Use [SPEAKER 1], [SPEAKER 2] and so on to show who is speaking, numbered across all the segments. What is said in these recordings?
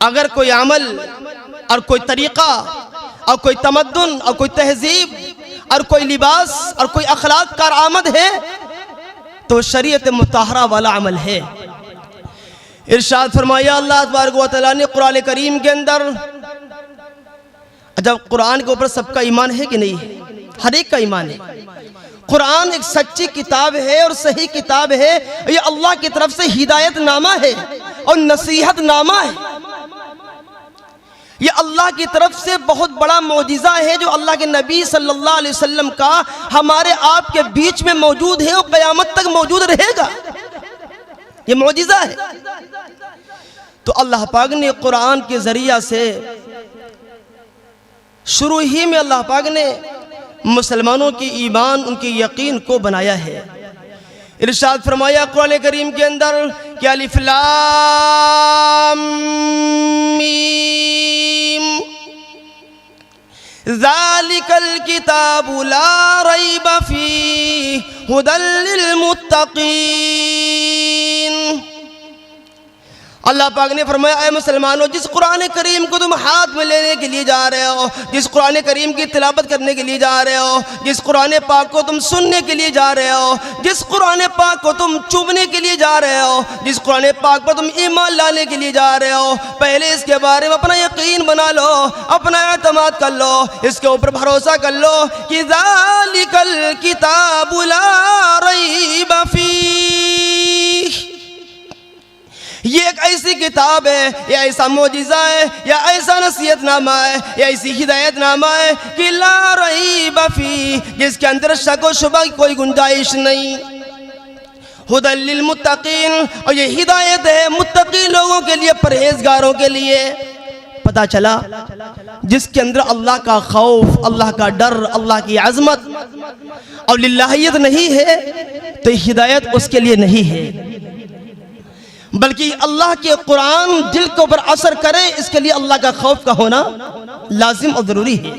[SPEAKER 1] अगर कोई अमल और कोई तरीक़ा और कोई तमद्दुन और कोई तहजीब और कोई लिबास और कोई अखलाक कारआमद है तो शरीयत मुताहरा वाला अमल है। इरशाद फरमाया अल्लाह तबारक व तआला ने कुरान करीम के अंदर, जब कुरान के ऊपर सबका ईमान है कि नहीं है? हर एक का ईमान है। कुरान एक सच्ची किताब है और सही किताब है। ये अल्लाह की तरफ से हिदायत नामा है और नसीहत नामा है। ये अल्लाह की तरफ से बहुत बड़ा मौजिज़ा है जो अल्लाह के नबी सल्लल्लाहु अलैहि वसल्लम का हमारे आपके बीच में मौजूद है और क़यामत तक मौजूद रहेगा। ये मौजिज़ा है। तो अल्लाह पाक ने कुरान के ज़रिया से शुरू ही में अल्लाह पाक ने मुसलमानों की ईमान, उनके यकीन को बनाया है। इरशाद फरमाया कुरान करीम के अंदर कि अलिफ लाम मीम ज़ालिकल किताबु ला रैब फीहि हुदल लिल मुत्तकीन। अल्लाह पाक ने फरमाया, ऐ मुसलमानों, जिस कुरान करीम को तुम हाथ में लेने के लिए जा रहे हो, जिस कुरान करीम की तिलावत करने के लिए जा रहे हो, जिस कुरान पाक को तुम सुनने के लिए जा रहे हो, जिस कुरान पाक को तुम चुभने के लिए जा रहे हो, जिस कुरान पाक पर तुम ईमान लाने के लिए जा रहे हो, पहले इसके बारे में अपना यकीन बना लो, अपना एतमाद कर लो, इसके ऊपर भरोसा कर लो कि ज़ालिकल किताबु ला रैब फीहि। ये एक ऐसी किताब है, या ऐसा मौजिज़ा है, या ऐसा नसीहतनामा है, या ऐसी हिदायतनामा है कि ला रैब फीहि, जिसके अंदर शक व शुबह की कोई गुंजाइश नहीं। हुदल लिल मुत्तकीन, और ये हिदायत है मुत्तकी लोगों के लिए, परहेजगारों के लिए। पता चला जिसके अंदर अल्लाह का खौफ, अल्लाह का डर, अल्लाह की अज़मत और लिल्लाहियत नहीं है तो हिदायत उसके लिए नहीं है, बल्कि अल्लाह के कुरान दिल के ऊपर असर करे, इसके लिए अल्लाह का खौफ का होना लाजिम और ज़रूरी है।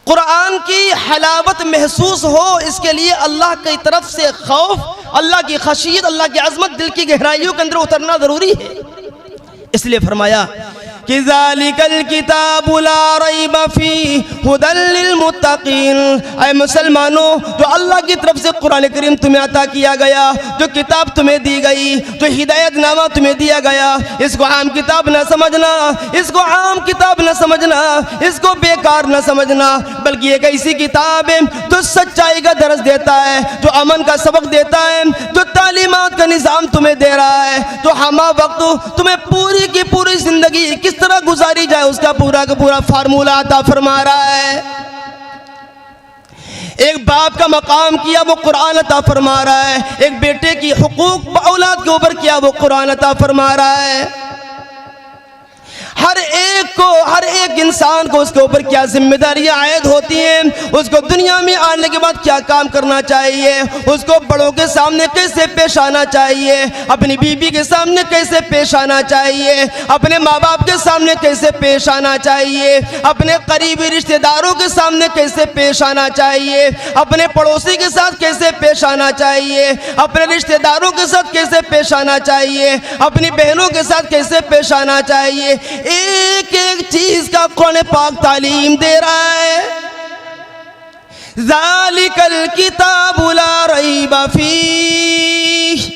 [SPEAKER 1] कुरान की हलावत महसूस हो, इसके लिए अल्लाह की तरफ से खौफ, अल्लाह की खशियत, अल्लाह की अज़मत दिल की गहराइयों के अंदर उतरना ज़रूरी है। इसलिए फरमाया कि ज़ालिकल किताबु ला रैब फीहि हुदल लिल मुत्तकीन। ऐ मुसलमानों, जो अल्लाह की तरफ से कुरान करीम तुम्हें अता किया गया, जो किताब तुम्हें दी गई, जो हिदायतनामा तुम्हें दिया गया, इसको आम किताब न समझना, इसको आम किताब न समझना, इसको बेकार न समझना, बल्कि एक ऐसी किताब है जो सच्चाई का दर्स देता है, जो अमन का सबक देता है, जो तालीमात का निज़ाम तुम्हें दे रहा है, जो हमा वक्त तुम्हें पूरी की पूरी जिंदगी किस तरह गुजारी जाए उसका पूरा का पूरा फार्मूला अता फरमा रहा है। एक बाप का मकाम किया, वो कुरान अता फरमा रहा है। एक बेटे की हुकूक औलाद के ऊपर किया, वो कुरान अता फरमा रहा है। हर एक को, हर एक इंसान को उसके ऊपर क्या जिम्मेदारियां आयद होती हैं, उसको दुनिया में आने के बाद क्या काम करना चाहिए, उसको बड़ों के सामने कैसे पेश आना चाहिए, अपनी बीबी के सामने कैसे पेश आना चाहिए, अपने माँ बाप के सामने कैसे पेश आना चाहिए, अपने करीबी रिश्तेदारों के सामने कैसे पेश आना चाहिए, अपने पड़ोसी के साथ कैसे पेश आना चाहिए, अपने रिश्तेदारों के साथ कैसे पेश आना चाहिए, अपनी बहनों के साथ कैसे पेश आना चाहिए। एक एक चीज का कुरान पाक तालीम दे रहा है। ज़ालिकल किताबु ला रैब फीहि।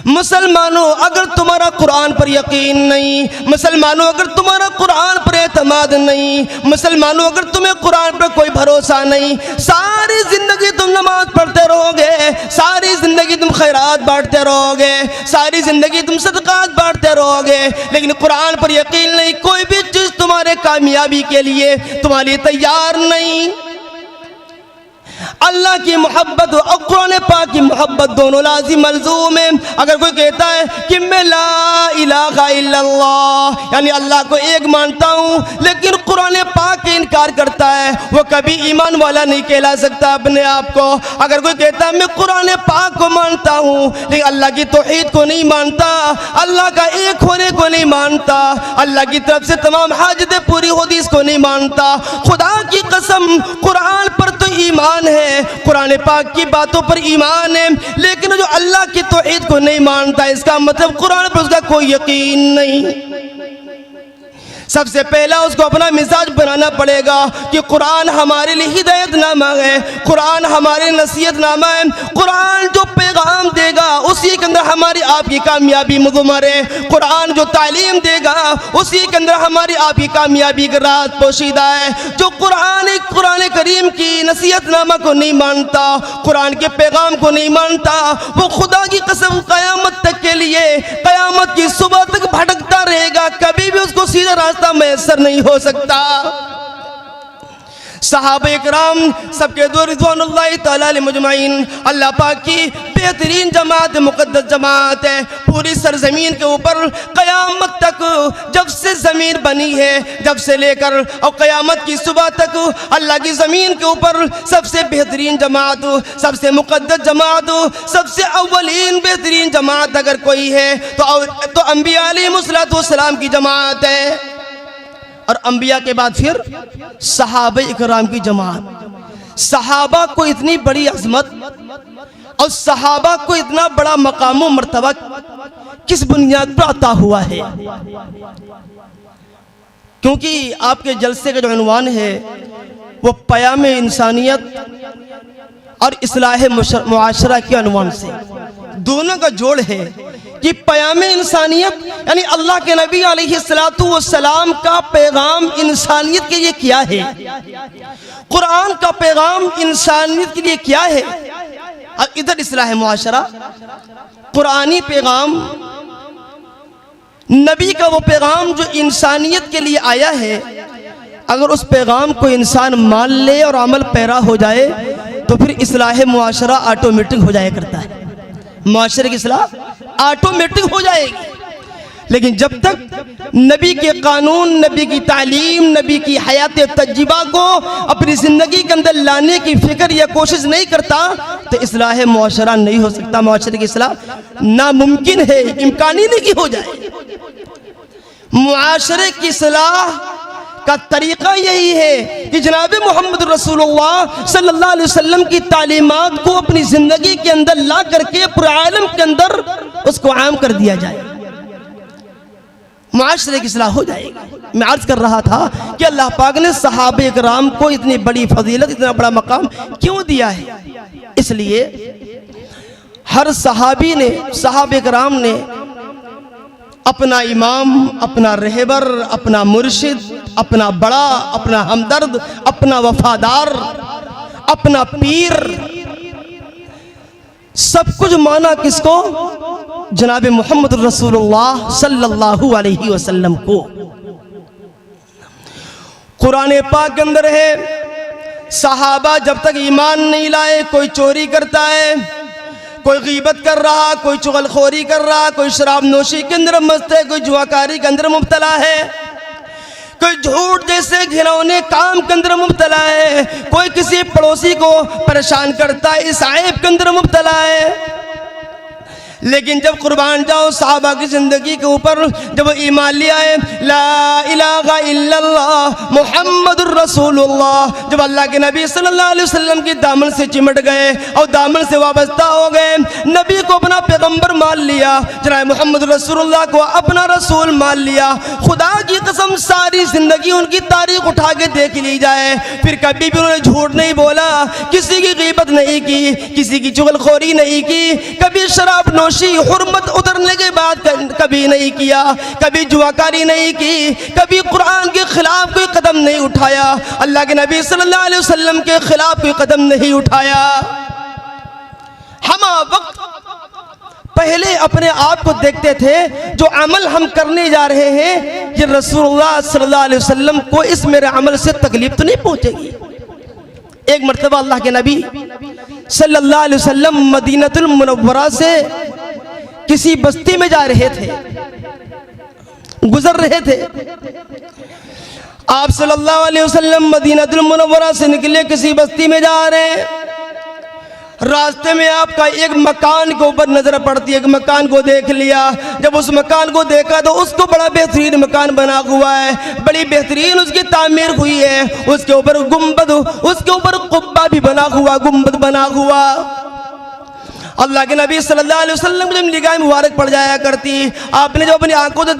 [SPEAKER 1] मुसलमानों, अगर तुम्हारा कुरान पर यकीन नहीं, मुसलमानों अगर तुम्हारा कुरान पर एतमाद नहीं, मुसलमानों अगर तुम्हें कुरान पर कोई भरोसा नहीं, सारी जिंदगी तुम नमाज पढ़ते रहोगे, सारी जिंदगी तुम खैरात बांटते रहोगे, सारी जिंदगी तुम सदकात बांटते रहोगे, लेकिन कुरान पर यकीन नहीं, कोई भी चीज तुम्हारे कामयाबी के लिए तुम्हारे लिए तैयार नहीं। अल्लाह की मोहब्बत और कुरान पाक की मोहब्बत दोनों लाजिम मलजूम है। अगर कोई कहता है कि मैं ला इलाहा इल्लल्लाह, यानी अल्लाह को एक मानता हूँ, लेकिन कुरान पाक के इनकार करता है, वो कभी ईमान वाला नहीं कहला सकता अपने आप को। अगर कोई कहता है मैं कुरान पाक को मानता हूँ, लेकिन अल्लाह की तौहीद को नहीं मानता, अल्लाह का एक होने को नहीं मानता, अल्लाह की तरफ से तमाम हाजतें पूरी होती इसको नहीं मानता, खुदा की कसम कुरान पर तो ईमान है, कुरान पाक की बातों पर ईमान है, लेकिन जो अल्लाह की तौहीद को नहीं मानता, इसका मतलब कुरान पर उसका कोई यकीन नहीं। सबसे पहला उसको अपना मिजाज बनाना पड़ेगा कि कुरान हमारे लिए हिदायतनामा है, कुरान हमारे नसीहतनामा है, कुरान जो पैगाम देगा उसी के अंदर हमारी आपकी कामयाबी मुज़म्मर है, कुरान जो तालीम देगा उसी के अंदर हमारी आपकी कामयाबी का राज पोशीदा है। जो कुरान करीम की नसीहतनामा को नहीं मानता, कुरान के पैगाम को नहीं मानता, वो खुदा की कसम क़यामत तक के लिए, क़यामत की सुबह तक भटकता रहेगा, कभी भी उसको सीधा रास्ता मैसर नहीं हो सकता। सहाबा इकराम सबके दो रिज़वानुल्लाहि तआला अलैहिम अजमाइन अल्लाह पाक की बेहतरीन जमात, मुक़द्दस जमात है। पूरी सरजमीन के ऊपर क़यामत तक, जब से ज़मीन बनी है, जब से लेकर और क़यामत की सुबह तक अल्लाह की ज़मीन के ऊपर सबसे बेहतरीन जमात, सबसे मुक़द्दस जमात, सबसे अव्वलीन बेहतरीन जमात अगर कोई है तो अंबिया अलैहिमुस्सलाम की जमात है। और अंबिया के बाद फिर सहाबा इकराम की जमात। सहाबा को इतनी बड़ी अज़मत और सहाबा को इतना बड़ा मकाम व मर्तबा किस बुनियाद पर अता हुआ है? क्योंकि आपके जलसे का जो उन्वान है वो क़याम इंसानियत और इस्लाह मुआशरा के उन्वान से दोनों का जोड़ है कि क़याम इंसानियत यानी अल्लाह के नबी अलैहिस्सलातु वस्सलाम का पैगाम इंसानियत के लिए क्या है, कुरान का पैगाम इंसानियत के लिए क्या है। और इधर इस्लाह मुआशरा, कुरानी पैगाम, नबी का वो पैगाम जो इंसानियत के लिए आया है, अगर उस पैगाम को इंसान मान ले और अमल पैरा हो जाए तो फिर इस्लाह मुआशरा ऑटोमेटिक हो जाया करता है, मुआशरे की इस्लाह ऑटोमेटिक हो जाएगी। लेकिन जब तक नबी के कानून, नबी की तालीम, नबी की हयात तज्जिबा को अपनी ज़िंदगी के अंदर लाने की फ़िक्र या कोशिश नहीं करता तो इस्लाह मुआशरा नहीं हो सकता, मुआशरे की इस्लाह नामुमकिन है, इम्कानी नहीं कि हो जाए। मुआशरे की इस्लाह का तरीक़ा यही है कि जनाब मोहम्मद रसूलुल्लाह सल्लल्लाहु अलैहि वसल्लम की तालीमात को अपनी ज़िंदगी के अंदर ला करके पूरे आलम के अंदर उसको आम कर दिया जाए, मुआशरे की इस्लाह हो जाएगी। मैं अर्ज़ कर रहा था कि अल्लाह पाक ने सहाबा इकराम को इतनी बड़ी फजीलत, इतना बड़ा मकाम क्यों दिया है? इसलिए हर सहाबी ने, सहाबा इकराम ने अपना इमाम, अपना रहबर, अपना मुर्शिद, अपना बड़ा, अपना हमदर्द, अपना वफादार, अपना पीर, सब कुछ माना किसको? जनाब मोहम्मद रसूलुल्लाह सल्लल्लाहु अलैहि वसल्लम को। कुरान पाक के अंदर है, सहाबा जब तक ईमान नहीं लाए, कोई चोरी करता है, कोई गीबत कर रहा, कोई चुगलखोरी कर रहा, कोई शराब नोशी के अंदर मस्त है, कोई जुआकारी के अंदर मुब्तला है, कोई झूठ जैसे घिनौने काम के अंदर मुब्तला है, कोई किसी पड़ोसी को परेशान करता है, इस आयब के अंदर मुब्तला है। लेकिन जब कुर्बान जाओ साहबा की ज़िंदगी के ऊपर जब ईमान लिया है, ला इलाहा इल्लल्लाह मुहम्मदुर रसूलुल्लाह, जब अल्लाह के नबी सल्लल्लाहु अलैहि वसल्लम की दामन से चिमट गए और दामन से वाबस्ता हो गए, नबी को अपना पैगंबर मान लिया, जनाब मोहम्मद रसूलुल्लाह को अपना रसूल मान लिया, खुदा की कसम सारी ज़िंदगी उनकी तारीख उठा के देख ली जाए, फिर कभी भी उन्होंने झूठ नहीं बोला, किसी की गीबत नहीं की, किसी की चुगलखोरी नहीं की, कभी शराब नोशी हुर्मत उतरने के बाद कभी नहीं किया, कभी जुआकारी नहीं की, कभी कुरान के खिलाफ कोई कदम नहीं उठाया, अल्लाह के नबी सल्लल्लाहु अलैहि वसल्लम के खिलाफ कोई कदम नहीं उठाया। हम वक्त पहले अपने आप को देखते थे, जो अमल हम करने जा रहे हैं ये रसूलुल्लाह सल्लल्लाहु अलैहि वसल्लम को इस मेरे अमल से तकलीफ तो नहीं पहुंचेगी। एक मर्तबा अल्लाह के नबी सल्लल्लाहु अलैहि वसल्लम मदीनतुल मुनव्वरा से किसी बस्ती में जा रहे थे, गुजर रहे थे। आप सल्लल्लाहु अलैहि वसल्लम मदीनतुल मुनव्वरा से निकले, किसी बस्ती में जा रहे हैं। रास्ते में आपका एक मकान के ऊपर नजर पड़ती है, एक मकान को देख लिया। जब उस मकान को देखा तो उसको बड़ा बेहतरीन मकान बना हुआ है, बड़ी बेहतरीन उसकी तामीर हुई है, उसके ऊपर गुंबद, उसके ऊपर कुब्बा भी बना हुआ, गुंबद बना हुआ। अल्लाह के नबी सल्लल्लाहु अलैहि वसल्लम को जब निगाह मुबारक पड़ जाया करती, आपने जो अपनी आंखों से